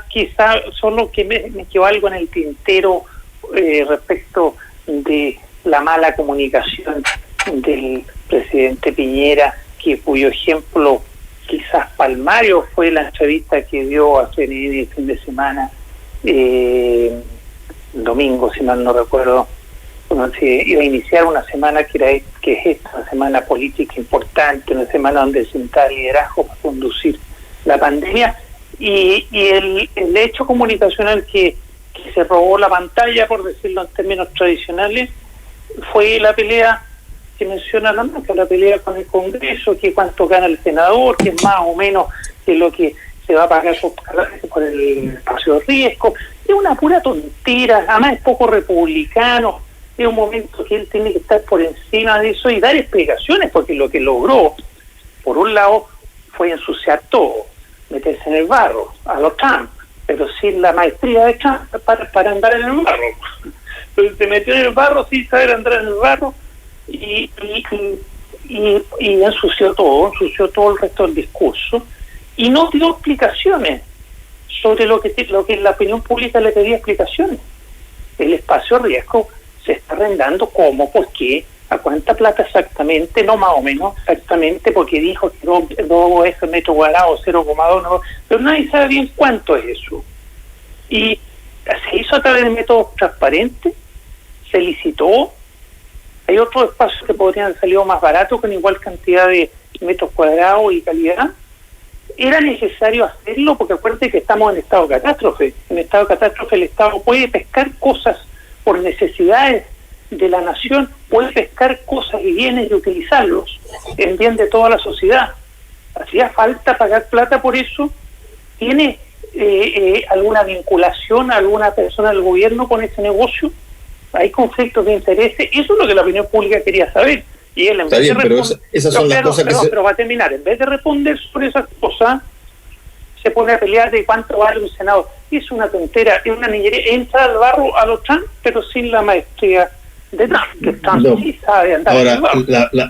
Quizá solo que me quedó algo en el tintero respecto de la mala comunicación del presidente Piñera, cuyo ejemplo quizás palmario fue la entrevista que dio a CNN el fin de semana, domingo, si mal no recuerdo, cuando se iba a iniciar una semana que es esta, una semana política importante, una semana donde se necesita liderazgo para conducir la pandemia, y el hecho comunicacional que se robó la pantalla, por decirlo en términos tradicionales, fue la pelea que menciona la marca, la pelea con el Congreso, que cuánto gana el senador, que es más o menos que lo que se va a pagar por el espacio de riesgo. Es una pura tontera, además es poco republicano. Es un momento que él tiene que estar por encima de eso y dar explicaciones, porque lo que logró, por un lado, fue ensuciar todo, meterse en el barro, a los Trump, pero sin la maestría de Trump para andar en el barro. Entonces se metió en el barro sin saber andar en el barro y ensució todo el resto del discurso y no dio explicaciones sobre lo que la opinión pública le pedía explicaciones. El espacio de riesgo se está arrendando cómo, por qué, a cuánta plata exactamente, no más o menos exactamente, porque dijo que 2 metros cuadrados, 0,2, no, pero nadie sabe bien cuánto es eso. Y se hizo a través de métodos transparentes, se licitó. Hay otros espacios que podrían haber salido más baratos con igual cantidad de metros cuadrados y calidad. Era necesario hacerlo porque acuérdate que estamos en estado de catástrofe. En estado de catástrofe el Estado puede pescar cosas por necesidades de la nación, puede pescar cosas y bienes y utilizarlos en bien de toda la sociedad. ¿Hacía falta pagar plata por eso? ¿Tiene alguna vinculación a alguna persona del gobierno con ese negocio? ¿Hay conflictos de intereses? Eso es lo que la opinión pública quería saber. Y él, en Está vez bien, de pero esas son las cosas que pero va a terminar. En vez de responder sobre esas cosas, se pone a pelear de cuánto vale un senador. Es una tontera, es una niñería. Entra al barro a los Trump, pero sin la maestría de Trump, que Trump sí sabe andar. Ahora,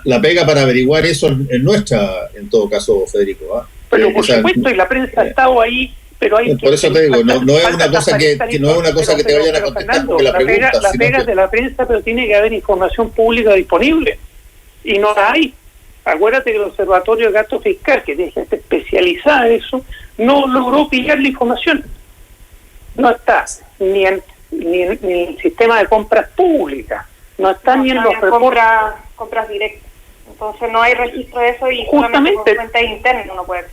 la pega para averiguar eso es nuestra, en todo caso, Federico. Pero por supuesto, y la prensa ha estado ahí. Pero hay por eso te digo, no es una cosa que no es una cosa que te vayan a contestar, Fernando, porque la pregunta, la pega es de la prensa, pero tiene que haber información pública disponible y no la hay. Acuérdate que el Observatorio de Gasto Fiscal, que tiene gente especializada en eso, no logró pillar la información. No está ni en el sistema de compras públicas, no está ni en los compras directas. Entonces no hay registro de eso y justamente por cuenta interna uno puede.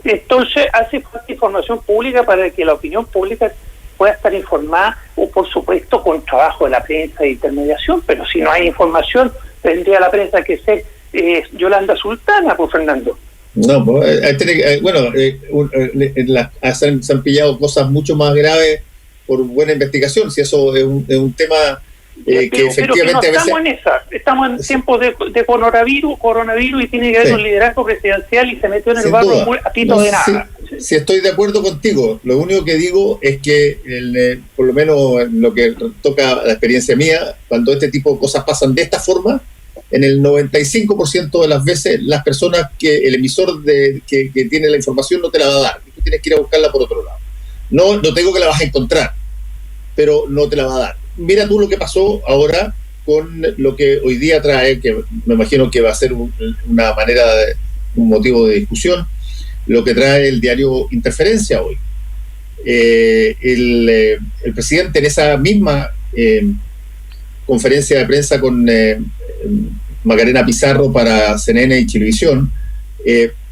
Entonces hace falta información pública para que la opinión pública pueda estar informada, o por supuesto con trabajo de la prensa de intermediación, pero si no hay información tendría la prensa que ser Yolanda Sultana, pues Fernando. No, se han pillado cosas mucho más graves por buena investigación, si eso es un tema que efectivamente pero no estamos en tiempos de coronavirus y tiene que haber un liderazgo presidencial y se metió en el barro a pito de nada. Sí, estoy de acuerdo contigo. Lo único que digo es que por lo menos en lo que toca la experiencia mía, cuando este tipo de cosas pasan de esta forma, en el 95% de las veces las personas el emisor que tiene la información no te la va a dar, tú tienes que ir a buscarla por otro lado. No te digo que la vas a encontrar, pero no te la va a dar. Mira tú lo que pasó ahora con lo que hoy día trae, que me imagino que va a ser un motivo de discusión, lo que trae el diario Interferencia hoy. El presidente en esa misma conferencia de prensa con Macarena Pizarro para CNN y Chilevisión,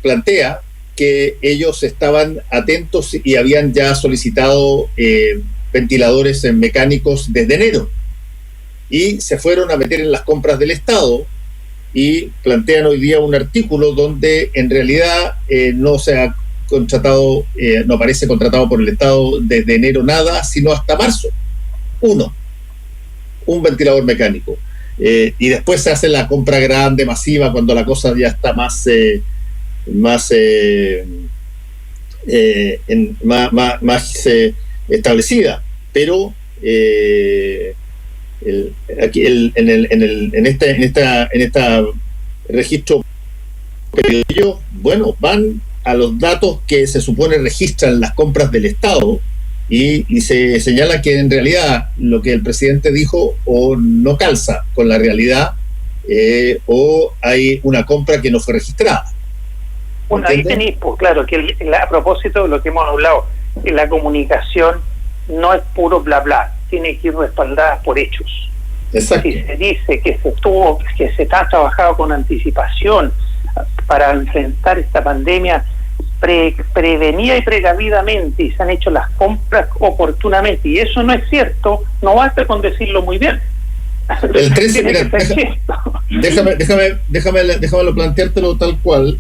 plantea que ellos estaban atentos y habían ya solicitado ventiladores mecánicos desde enero y se fueron a meter en las compras del Estado y plantean hoy día un artículo donde en realidad no se ha contratado, no aparece contratado por el Estado desde enero nada, sino hasta marzo un ventilador mecánico, y después se hace la compra grande, masiva, cuando la cosa ya está más establecida, pero aquí en este registro, ellos, bueno, van a los datos que se supone registran las compras del Estado y se señala que en realidad lo que el presidente dijo o no calza con la realidad, o hay una compra que no fue registrada. Bueno, ahí tenéis, pues claro, que a propósito de lo que hemos hablado, que la comunicación no es puro bla bla, tiene que ir respaldada por hechos. Exacto. Si se dice que se ha trabajado con anticipación para enfrentar esta pandemia prevenida y precavidamente, y se han hecho las compras oportunamente, y eso no es cierto, no basta con decirlo muy bien. El 13, mira, déjame planteártelo tal cual.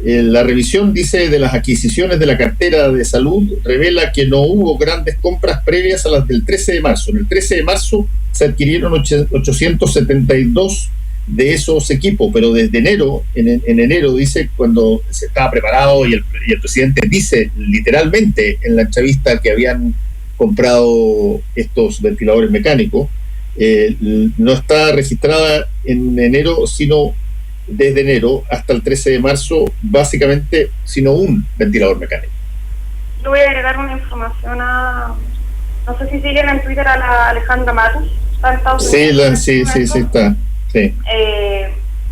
La revisión, dice, de las adquisiciones de la cartera de salud revela que no hubo grandes compras previas a las del 13 de marzo. En el 13 de marzo se adquirieron 872 de esos equipos, pero desde enero, en enero, dice, cuando se estaba preparado y el presidente dice literalmente en la entrevista que habían comprado estos ventiladores mecánicos, no está registrada en enero, sino desde enero hasta el 13 de marzo, básicamente, sino un ventilador mecánico. Yo voy a agregar una información no sé si siguen en Twitter a la Alejandra Matus, está en Estados Unidos. Sí, está. Sí.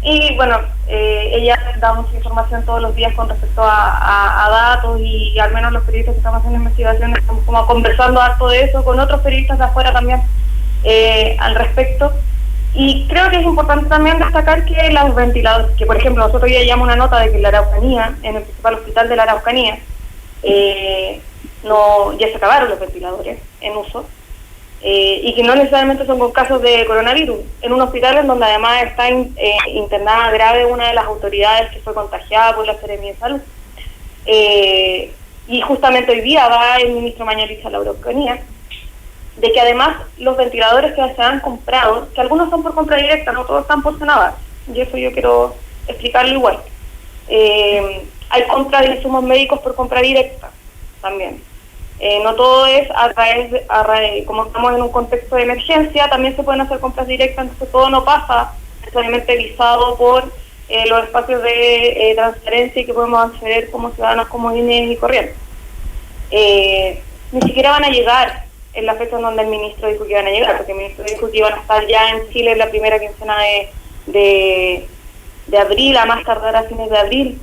Y bueno, ella da mucha información todos los días con respecto a datos, y al menos los periodistas que estamos haciendo investigaciones estamos como conversando harto de eso con otros periodistas de afuera también al respecto. Y creo que es importante también destacar que los ventiladores, que por ejemplo nosotros ya llevamos una nota de que en la Araucanía, en el principal hospital de la Araucanía, ya se acabaron los ventiladores en uso, y que no necesariamente son con casos de coronavirus, en un hospital en donde además está internada grave una de las autoridades que fue contagiada por la Seremía de Salud. Y justamente hoy día va el ministro Mañalich a la Araucanía, de que además los ventiladores que se han comprado, que algunos son por compra directa, no todos están por Senadar, y eso yo quiero explicarlo igual. Hay compra de insumos médicos por compra directa también. No todo es a través como estamos en un contexto de emergencia, también se pueden hacer compras directas, entonces todo no pasa necesariamente visado por los espacios de transferencia y que podemos acceder como ciudadanos comunes y corrientes. Ni siquiera van a llegar en la fecha en donde el ministro dijo que iban a llegar, porque el ministro dijo que iban a estar ya en Chile en la primera quincena de abril, a más tardar a fines de abril.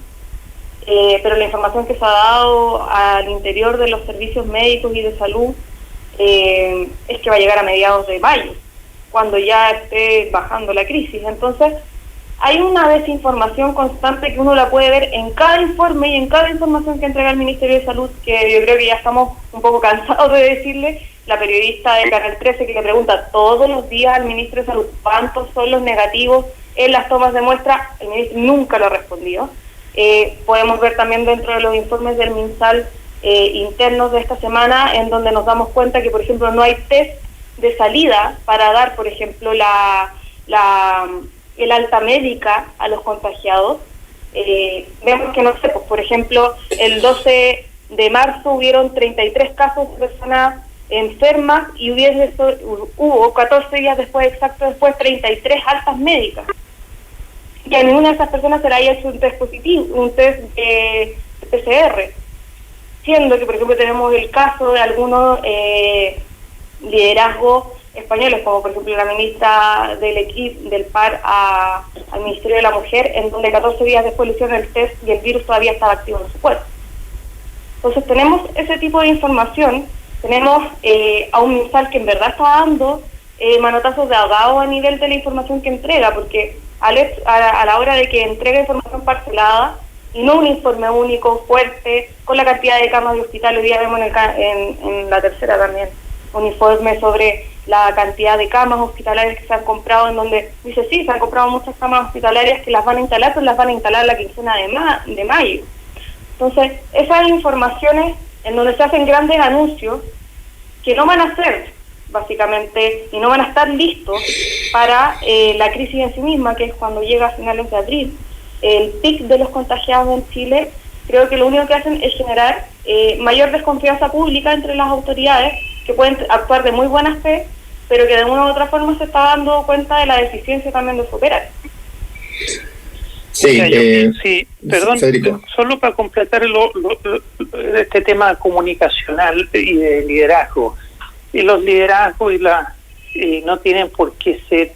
Pero la información que se ha dado al interior de los servicios médicos y de salud es que va a llegar a mediados de mayo, cuando ya esté bajando la crisis. Entonces, hay una desinformación constante que uno la puede ver en cada informe y en cada información que entrega el Ministerio de Salud, que yo creo que ya estamos un poco cansados de decirle. La periodista del Canal 13 que le pregunta todos los días al Ministro de Salud cuántos son los negativos en las tomas de muestra, el ministro nunca lo ha respondido. Podemos ver también dentro de los informes del MinSal internos de esta semana, en donde nos damos cuenta que, por ejemplo, no hay test de salida para dar, por ejemplo, el alta médica a los contagiados. Vemos que, no sé, pues, por ejemplo, el 12 de marzo hubieron 33 casos de personas enfermas y hubo 14 días después, 33 altas médicas. Y a ninguna de esas personas se le haya hecho un test positivo, un test de PCR. Siendo que, por ejemplo, tenemos el caso de algunos liderazgos españoles, como por ejemplo la ministra del PAR al Ministerio de la Mujer, en donde 14 días después le hicieron el test y el virus todavía estaba activo en su cuerpo. Entonces tenemos ese tipo de información, tenemos a un MinSal que en verdad está dando manotazos de ahogado a nivel de la información que entrega, porque a la hora de que entrega información parcelada y no un informe único, fuerte, con la cantidad de camas de hospital, hoy día vemos en la tercera también un informe sobre la cantidad de camas hospitalarias que se han comprado, en donde dice, sí, se han comprado muchas camas hospitalarias que las van a instalar, pero las van a instalar la quincena de mayo. Entonces, esas informaciones en donde se hacen grandes anuncios que no van a ser, básicamente, y no van a estar listos para la crisis en sí misma, que es cuando llega a finales de abril. El pic de los contagiados en Chile, creo que lo único que hacen es generar mayor desconfianza pública entre las autoridades, que pueden actuar de muy buena fe, pero que de una u otra forma se está dando cuenta de la deficiencia también de su operar. Sí, perdón, Federico. Solo para completar este tema comunicacional y de liderazgo. Y los liderazgos no tienen por qué ser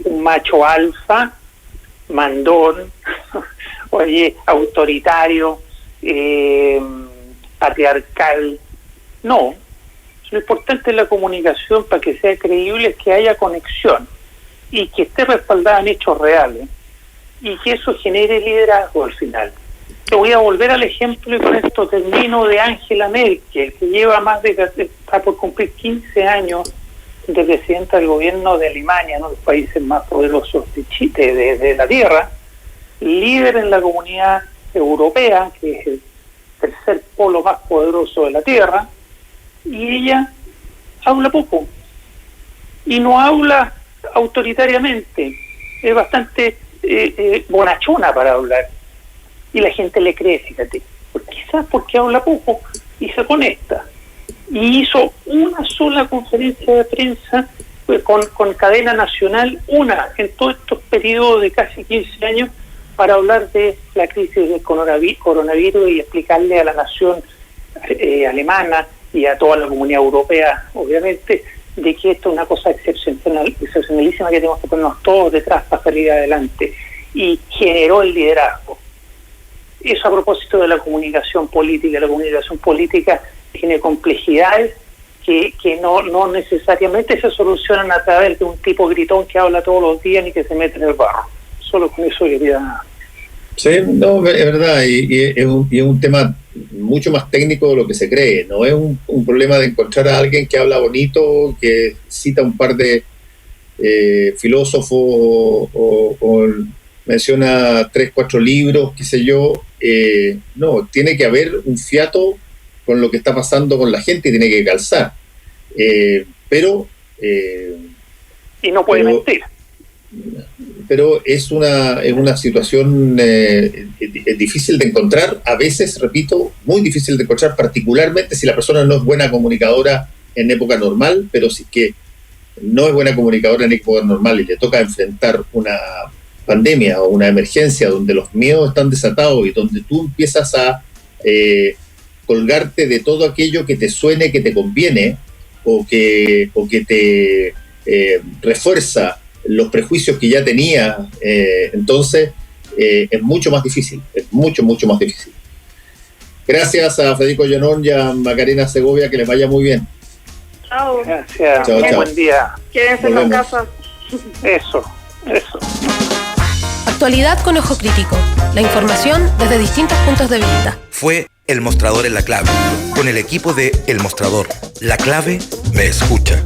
un macho alfa, mandón, autoritario, patriarcal. No, lo importante es la comunicación para que sea creíble, es que haya conexión y que esté respaldada en hechos reales y que eso genere liderazgo al final. Te voy a volver al ejemplo, y con esto termino, de Angela Merkel, que lleva está por cumplir 15 años de presidenta del gobierno de Alemania, uno de los países más poderosos de Chile, de la Tierra, líder en la comunidad europea, que es el tercer polo más poderoso de la Tierra, y ella habla poco. Y no habla autoritariamente, es bastante bonachona para hablar. Y la gente le cree, fíjate, quizás porque habla poco y se conecta. Y hizo una sola conferencia de prensa con cadena nacional, una en todos estos periodos de casi 15 años, para hablar de la crisis del coronavirus y explicarle a la nación alemana y a toda la comunidad europea, obviamente, de que esto es una cosa excepcionalísima que tenemos que ponernos todos detrás para salir adelante. Y generó el liderazgo. Eso a propósito de la comunicación política. La comunicación política tiene complejidades que no necesariamente se solucionan a través de un tipo gritón que habla todos los días ni que se mete en el barro. Solo con eso quería... Sí, no, es verdad, y es un tema mucho más técnico de lo que se cree. No es un problema de encontrar a alguien que habla bonito, que cita un par de filósofos o menciona 3-4 libros, qué sé yo. No, tiene que haber un fiato con lo que está pasando con la gente y tiene que calzar. Pero... y no puede mentir. Pero es una situación difícil de encontrar, a veces, repito, muy difícil de encontrar, particularmente si la persona no es buena comunicadora en época normal, pero si es que no es buena comunicadora en época normal y le toca enfrentar una pandemia o una emergencia donde los miedos están desatados y donde tú empiezas a colgarte de todo aquello que te suene, que te conviene o que te refuerza los prejuicios que ya tenía, entonces es mucho más difícil, es mucho más difícil. Gracias a Federico Llanón y a Macarena Segovia, que les vaya muy bien. Chao. Gracias, chao. Buen día. Quédense en la casa. Eso. Actualidad con ojo crítico. La información desde distintos puntos de vista. Fue El Mostrador en la Clave, con el equipo de El Mostrador. La Clave me escucha.